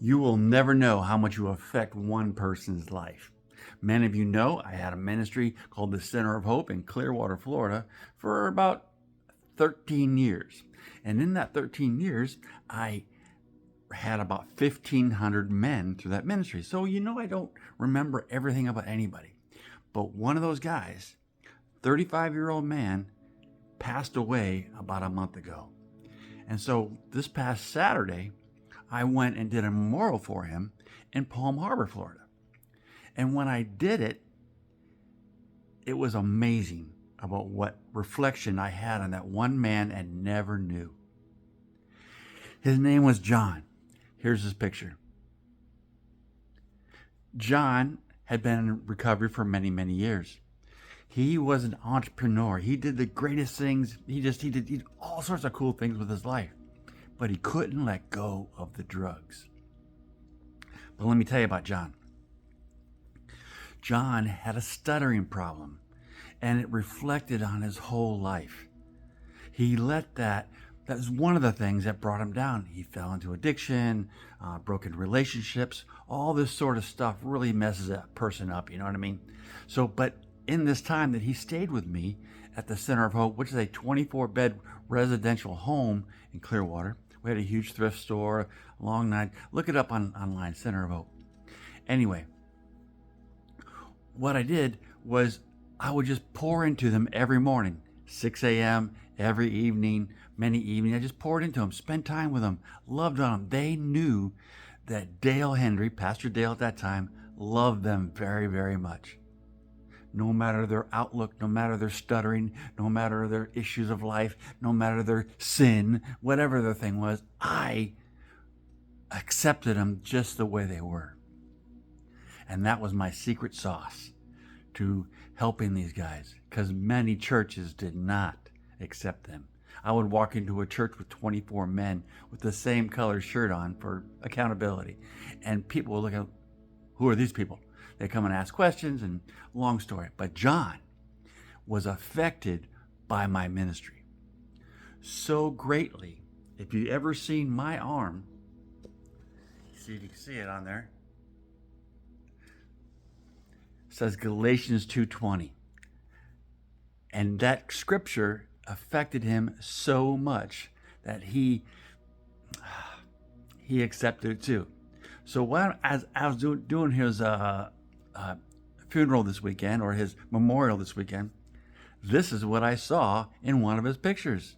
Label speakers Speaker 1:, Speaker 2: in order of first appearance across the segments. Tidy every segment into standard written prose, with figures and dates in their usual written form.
Speaker 1: You will never know how much you affect one person's life. Many of you know I had a ministry called the Center of Hope in Clearwater, Florida for about 13 years. And in that 13 years, I had about 1,500 men through that ministry. So I don't remember everything about anybody. But one of those guys, 35-year-old man, passed away about a month ago. And so this past Saturday, I went and did a memorial for him in Palm Harbor, Florida. And when I did it, it was amazing about what reflection I had on that one man and never knew. His name was John. Here's his picture. John had been in recovery for many, many years. He was an entrepreneur. He did the greatest things. He did all sorts of cool things with his life. But he couldn't let go of the drugs. But let me tell you about John. John had a stuttering problem, and it reflected on his whole life. He let that was one of the things that brought him down. He fell into addiction, broken relationships, all this sort of stuff really messes a person up, you know what I mean? So, but in this time that he stayed with me at the Center of Hope, which is a 24-bed residential home in Clearwater, we had a huge thrift store, a long night. Look it up online, Center of Hope. Anyway, what I did was I would just pour into them every morning, 6 a.m., every evening, many evenings. I just poured into them, spent time with them, loved on them. They knew that Dale Henry, Pastor Dale at that time, loved them very, very much. No matter their outlook, no matter their stuttering, no matter their issues of life, no matter their sin, whatever their thing was, I accepted them just the way they were. And that was my secret sauce to helping these guys, because many churches did not accept them. I would walk into a church with 24 men with the same color shirt on for accountability. And people would look at, who are these people? They come and ask questions, and long story. But John was affected by my ministry so greatly. If you ever seen my arm, see if you can see it on there. It says Galatians 2:20. And that scripture affected him so much that he accepted it too. So as I was doing his funeral this weekend, or his memorial this weekend, this is what I saw in one of his pictures.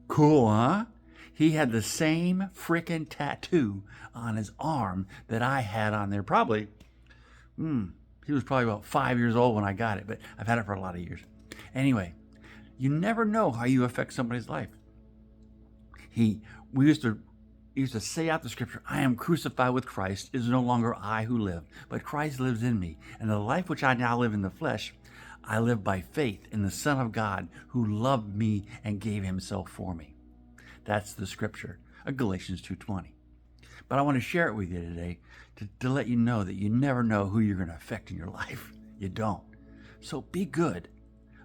Speaker 1: Cool, huh? He had the same freaking tattoo on his arm that I had on there. Probably, he was probably about 5 years old when I got it, but I've had it for a lot of years. Anyway, you never know how you affect somebody's life. We used to say out the scripture, I am crucified with Christ. It is no longer I who live, but Christ lives in me. And the life which I now live in the flesh, I live by faith in the Son of God who loved me and gave himself for me. That's the scripture of Galatians 2:20. But I want to share it with you today to let you know that you never know who you're going to affect in your life. You don't. So be good.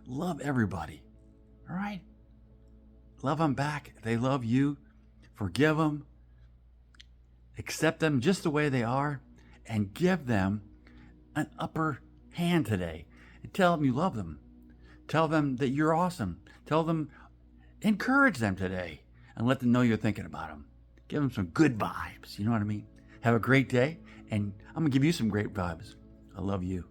Speaker 1: Love everybody. All right? Love them back. If they love you, forgive them. Accept them just the way they are, and give them an upper hand today. And tell them you love them. Tell them that you're awesome. Encourage them today, and let them know you're thinking about them. Give them some good vibes. You know what I mean? Have a great day, and I'm going to give you some great vibes. I love you.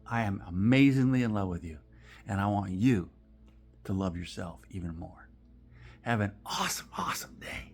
Speaker 1: I am amazingly in love with you, and I want you to love yourself even more. Have an awesome, awesome day.